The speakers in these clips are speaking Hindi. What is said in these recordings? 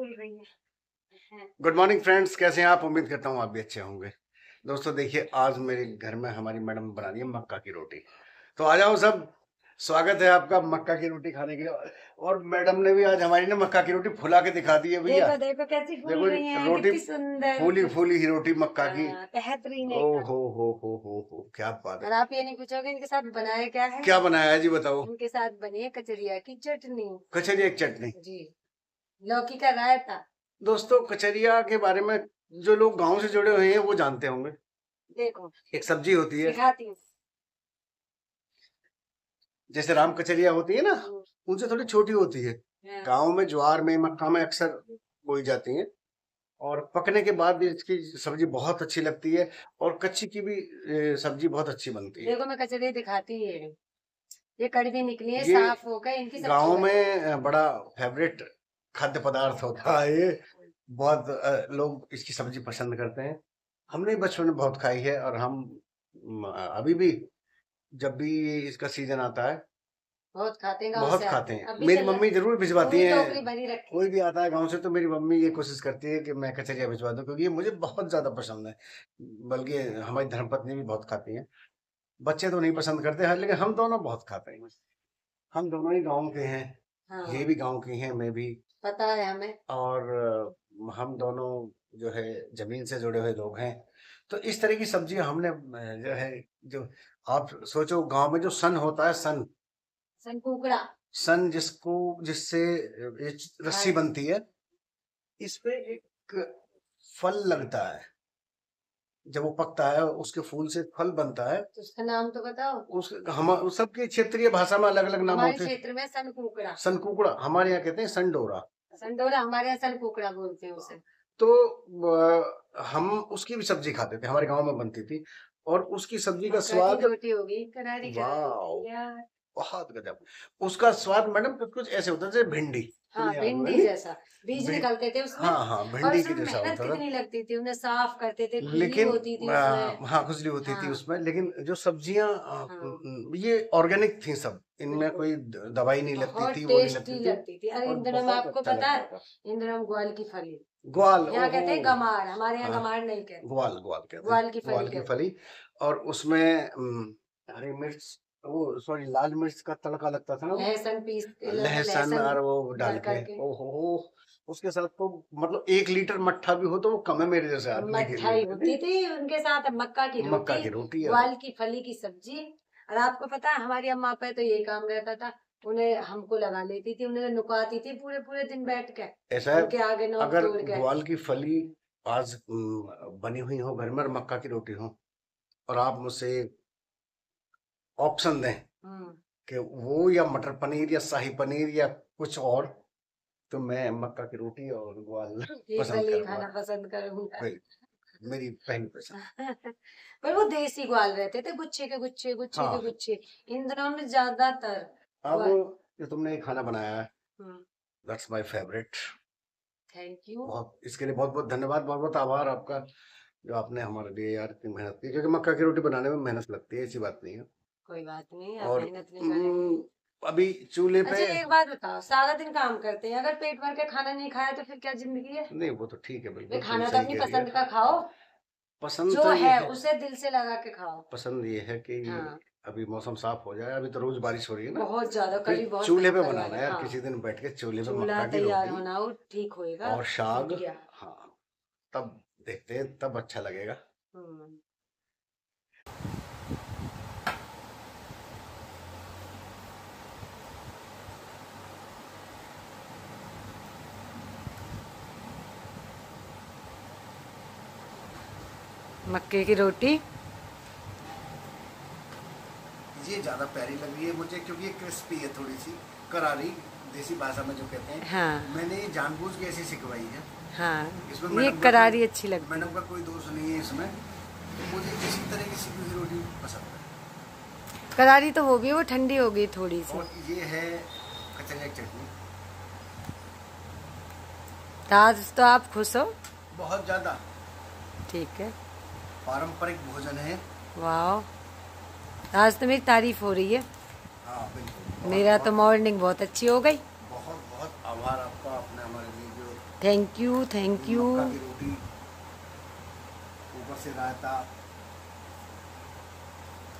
फूल रही है। गुड मॉर्निंग फ्रेंड्स, कैसे हैं आप? उम्मीद करता हूँ आप भी अच्छे होंगे। दोस्तों देखिए, आज मेरे घर में हमारी मैडम बना रही है मक्का की रोटी। तो आ जाओ सब, स्वागत है आपका मक्का की रोटी खाने के लिए। और मैडम ने भी आज हमारी ना मक्का की रोटी फुला के दिखा दी है भैया। देखो देखो कैसी फूल रही है, रोटी कितनी सुंदर फूली फूली ही रोटी मक्का की। बेहतरीन ओ है। हो, क्या बात और है। आप ये नहीं पूछोगे इनके साथ बनाया क्या है? क्या बनाया है जी, बताओ। इनके साथ बनी है कचरिया की चटनी। कचरिया की चटनी जी, लौकी का रायता। दोस्तों, कचरिया के बारे में जो लोग गाँव से जुड़े हुए हैं वो जानते होंगे। देखो, एक सब्जी होती है, सिखाती हूँ। जैसे राम कचरिया होती है ना, उनसे थोड़ी छोटी होती है। गांव में ज्वार में मक्का में अक्सर बोई जाती है। और पकने के बाद भी इसकी सब्जी बहुत अच्छी लगती है। और कच्ची की भी सब्जी बहुत अच्छी बनती है। देखो मैं कचरी दिखाती है, ये कड़वी निकली है, ये साफ हो गए। इनकी गांव में बड़ा फेवरेट खाद्य पदार्थ होता है ये। बहुत लोग इसकी सब्जी पसंद करते हैं। हमने बचपन में बहुत खाई है। और हम अभी भी जब भी इसका सीजन आता है बहुत खाते हैं, गाँव बहुत से खाते हैं। हैं। मेरी मम्मी जरूर भिजवाती है। टोकरी भरी रखी। कोई भी आता है गांव से तो मेरी मम्मी ये कोशिश करती है कि मैं कचरिया भिजवा दूं, क्योंकि ये मुझे बहुत ज्यादा पसंद है। बल्कि हमारी धर्मपत्नी भी बहुत खाती है। बच्चे तो नहीं पसंद करते हैं, लेकिन हम दोनों बहुत खाते हैं। हम दोनों ही गाँव के हैं। हाँ, ये भी गाँव की है, मैं भी। पता है हमें। और हम दोनों जो है जमीन से जुड़े हुए लोग हैं। तो इस तरह की सब्जी हमने जो है, जो आप सोचो गांव में जो सन होता है, सन कुकड़ा, सन जिससे रस्सी बनती है, इस पे एक फल लगता है। जब वो पकता है उसके फूल से फल बनता है। तो उसका नाम तो बताओ। हम सबके क्षेत्रीय भाषा में अलग अलग नाम हमारे होते हैं। क्षेत्र में सन कुकड़ा। सन कुकड़ा हमारे यहाँ कहते हैं संडोरा। संडोरा हमारे यहाँ सन कुकड़ा बोलते हैं उसे। तो हम उसकी भी सब्जी खाते थे, हमारे गांव में बनती थी। और उसकी सब्जी का स्वाद, रोटी होगी करारी वाह, बहुत गजब। उसका स्वाद मैडम कुछ ऐसे होता है जैसे भिंडी। हाँ, भिंडी जैसा बीज निकलते थे उसमें। हाँ, भिंडी के जैसा होता था। कितनी लगती थी, उन्हें साफ करते थे, लेकिन होती थी उसमें। हाँ, खुजली होती थी उसमें। लेकिन जो सब्जियां ये ऑर्गेनिक थी सब, इनमें कोई दवाई नहीं लगती थी, वो नहीं लगती थी। अरे इन दिनों में आपको पता है, इन दिनों में ग्वाल की फली, ग्वाल, यहाँ कहते हैं गमार, हमारे यहाँ गमार नहीं कहते, ग्वाल कहते हैं, ग्वाल की फली। और उसमें हरी मिर्च, वो सॉरी लाल मिर्च का तड़का लगता था ना, लहसुन और वो डाल के। ओहो, उसके साथ तो मतलब 1 लीटर मट्ठा भी हो तो वो कम है मेरे जैसे आदमी के लिए। होती थी उनके साथ मक्का की रोटी, ग्वाल की फली की सब्जी। और आपको पता है हमारी अम्मा पे तो यही काम रहता था, उन्हें हमको लगा लेती थी, उन्हें नुकाती थी पूरे पूरे दिन बैठ के। ऐसा है, उनके आगे नोक अगर तोड़ के। ग्वाल की फली आज बनी हुई हो घर में और मक्का की रोटी हो, और आप मुझसे ऑप्शन दें कि वो या मटर पनीर या शाही पनीर या कुछ और, तो मैं मक्का की रोटी और ग्वाल पसंद करूंगा। मेरी पहली पसंद। पर वो देसी ग्वाल रहते थे, गुच्छे के गुच्छे हाँ। के गुच्छे। इन दिनों में ज्यादातर अब जो तुमने खाना बनाया है, that's my favourite. Thank you. बहुत, इसके लिए बहुत बहुत धन्यवाद, बहुत बहुत आभार आपका, जो आपने हमारे लिए यार इतनी मेहनत की। क्योंकि मक्का की रोटी बनाने में मेहनत लगती है, ऐसी बात नहीं है। कोई बात नहीं, आप और मेहनत नहीं करेंगे। अभी चूल्हे पे। अच्छा एक बात बताओ, सारा दिन काम करते हैं, अगर पेट भर के खाना नहीं खाया तो फिर क्या जिंदगी है? नहीं, वो तो ठीक है, बिल्कुल खाना तो अपनी पसंद का खाओ, पसंद जो तो है उसे दिल से लगा के खाओ। पसंद ये है कि अभी मौसम साफ हो जाए। अभी तो रोज बारिश हो रही है ना, बहुत ज्यादा, कल बहुत चूल्हे पे बनाना है यार, किसी दिन बैठ के चूल्हे पे मक्का की रोटी बनाओ, ठीक होएगा। और साग, हाँ, तब देखते हैं, तब अच्छा लगेगा। मक्के की रोटी ये ज्यादा प्यारी लग रही है मुझे, क्योंकि ये क्रिस्पी है, थोड़ी सी करारी, देसी भाषा में जो कहते हैं। हाँ। मैंने ये जानबूझ के ऐसी सिखवाई है। हाँ, इसमें ये करारी अच्छी लगती है। मैडम का कोई दोष नहीं है इसमें, तो मुझे इसी तरह की सिकी हुई रोटी पसंद है। करारी तो वो भी, वो ठंडी हो गई थोड़ी सी। और ये है कचरिया की चटनी। आज तो आप खुश हो? बहुत ज्यादा। ठीक है, पारंपरिक भोजन है। वाह, आज तो मेरी तारीफ हो रही है। हाँ बिल्कुल, मेरा तो मॉर्निंग बहुत अच्छी हो गई। बहुत बहुत आभार आपका, आपने हमारे लिए जो थैंक यू, थैंक यू। मक्का की रोटी, ऊपर से रायता,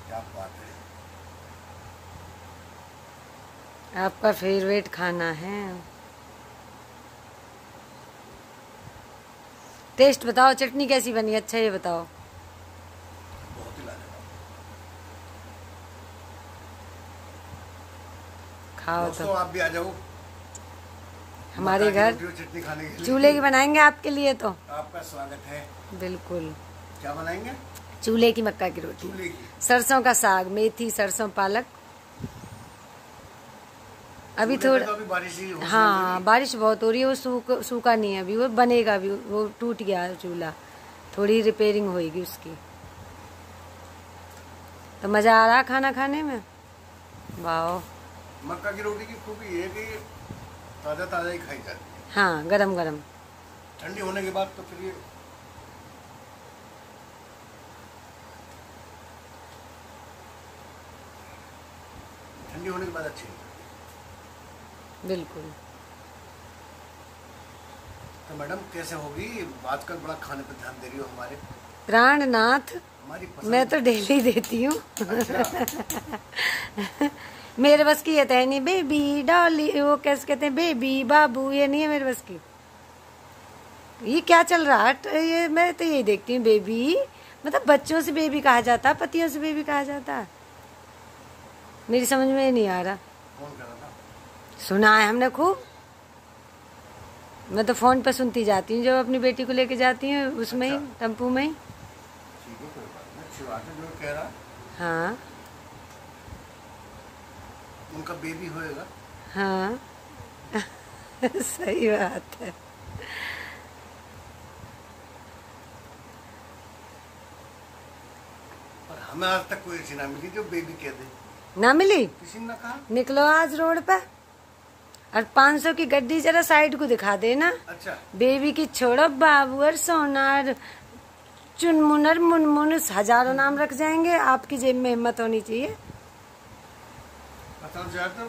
क्या बात है। आपका फेवरेट खाना है। टेस्ट बताओ, चटनी कैसी बनी, अच्छा ये बताओ। बहुत ही लाजवाब। खाओ दोस्तों तो आप भी आ जाओ हमारे मक्का की घर, रोटी और चटनी खाने के लिए। चूल्हे की बनाएंगे आपके लिए तो। आपका स्वागत है। बिल्कुल, क्या बनाएंगे? चूल्हे की मक्का की रोटी, चूल्हे की। सरसों का साग, मेथी, सरसों, पालक। अभी चूल्हे पे थोड़ा, तो अभी बारिश ही हो हाँ बारिश बहुत हो रही है, वो सूखा नहीं है अभी, वो बनेगा अभी, वो टूट गया है चूल्हा, थोड़ी रिपेयरिंग होएगी उसकी। तो मजा आ रहा खाना खाने में। वाह। मक्का की रोटी की खूबी ये है कि ताजा ताजा ही खाई जाती है। हाँ, गरम गरम। ठंडी होने के बाद तो फिर ये ठंडी होने के बाद अच्छी नहीं लगती। बिल्कुल। तो मैडम कैसे होगी? आजकल बड़ा खाने पे ध्यान दे रही हो हमारे प्राणनाथ, हमारी मैं तो डेली देती हूँ। अच्छा। मेरे बस की ये तो है नहीं, बेबी डॉली, वो कैसे कहते हैं, बेबी बाबू, ये नहीं है मेरे बस की। ये क्या चल रहा है, ये मैं तो यही देखती हूँ, बेबी मतलब बच्चों से बेबी कहा जाता, पतियों से बेबी कहा जाता। मेरी समझ में नहीं आ रहा। कौन कर रहा था? सुना है हमने खूब, मैं तो फोन पे सुनती जाती हूँ जब अपनी बेटी को लेके जाती हूँ, उसमें ही, अच्छा। टेम्पू में ही। ठीक है, कोई बात नहीं, अच्छी बात है जो कह रहा। हाँ उनका बेबी होएगा। हाँ। सही बात है। पर हमें आज तक कोई ऐसी ना मिली जो बेबी कह दे। ना मिली? किसी ने ना कहा। निकलो आज रोड पे और 500 की गड्डी जरा साइड को दिखा देना। अच्छा। बेबी की छोड़ो, बाबू और सोनार, चुनमुन और मुनमुन, हजारों नाम रख जाएंगे। आपकी जेब में हिम्मत होनी चाहिए। पता यार, तो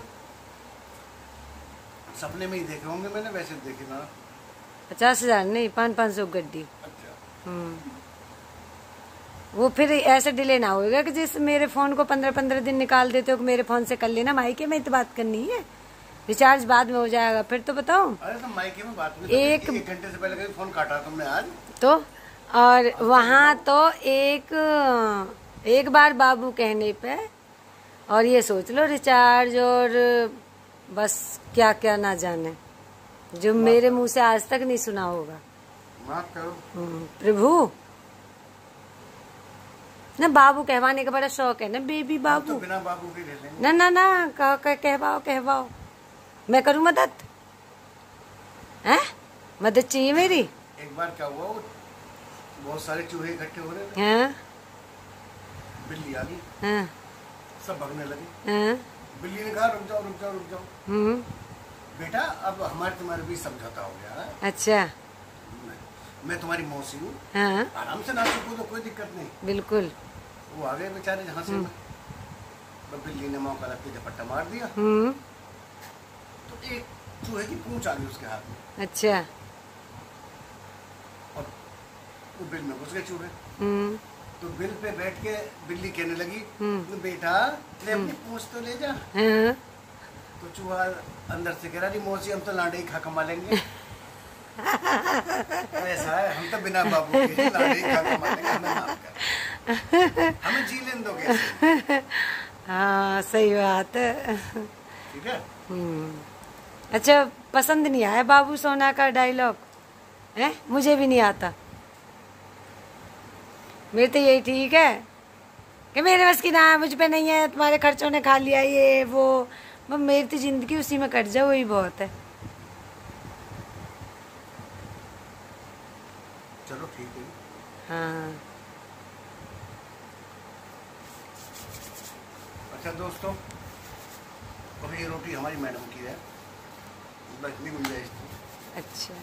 सपने में ही देखे होंगे मैंने, वैसे देखे ना। 50,000 नहीं, 500 गड्डी। अच्छा। वो फिर ऐसे डिले ना होएगा कि जैसे मेरे फोन को 15-15 दिन निकाल देते हो कि मेरे फोन से कर लेना, माइके में तो बात करनी है, रिचार्ज बाद में हो जाएगा फिर तो बताओ। अरे तो माइके में बात हुई, एक घंटे से पहले कभी फोन काटा तुमने आज? तो और वहाँ तो एक बार बाबू कहने पे, और ये सोच लो रिचार्ज और बस क्या क्या ना जाने, जो मेरे मुंह से आज तक नहीं सुना होगा। माफ करो। प्रभु, ना बाबू कहवाने का बड़ा शौक है ना, बेबी बाबू। तो बिना बाबू के ले लेंगे। ना ना ना, कहवाओ, मैं करूँ मदद? हैं? मदद चाहिए मेरी? एक बार क्या हुआ, बहुत सारे चूहे इकट्ठे हो रहे थे। हाँ बिल्ली आ गई, हाँ सब भगने लगे। हाँ। बिल्ली ने कहा रुक जाओ रुक जाओ रुक जाओ। बेटा अब हमारे तुम्हारे बीच समझौता हो गया है। अच्छा। मैं तुम्हारी मौसी हूँ, हाँ आराम से नाचो कूदो, कोई दिक्कत नहीं। बिल्कुल। वो आ गए बेचारे जहाँ से तो बिल्ली ने मौका लगते झपट्टा मार दिया। तो एक चूहे की पूंछ आ गई उसके हाथ में। अच्छा। और वो बिल में घुस गए चूहे। तो बिल पे बैठ के बिल्ली कहने लगी, बेटा ले अपनी पूंछ तो ले जा। तो चूहा अंदर से कह रहा, मौसी हम तो लाडे ही खा कमा लेंगे। ऐसा है, हम तो बिना बाबू के लाडे ही खा कमा लेंगे, हमें माफ कर, हमें जी लेने दो कैसे। हाँ सही बात है। ठीक है। अच्छा, पसंद नहीं आया बाबू सोना का डायलॉग? है, मुझे भी नहीं आता। मेरे तो यही ठीक है कि मेरे बस की ना है, मुझ पे नहीं है, तुम्हारे खर्चों ने खा लिया ये वो, मेरी तो जिंदगी उसी में कट जाए, वही बहुत है। चलो ठीक है। हाँ। अच्छा दोस्तों, अभी ये रोटी हमारी मैडम की है, इतनी गुंजाइश थी। अच्छा।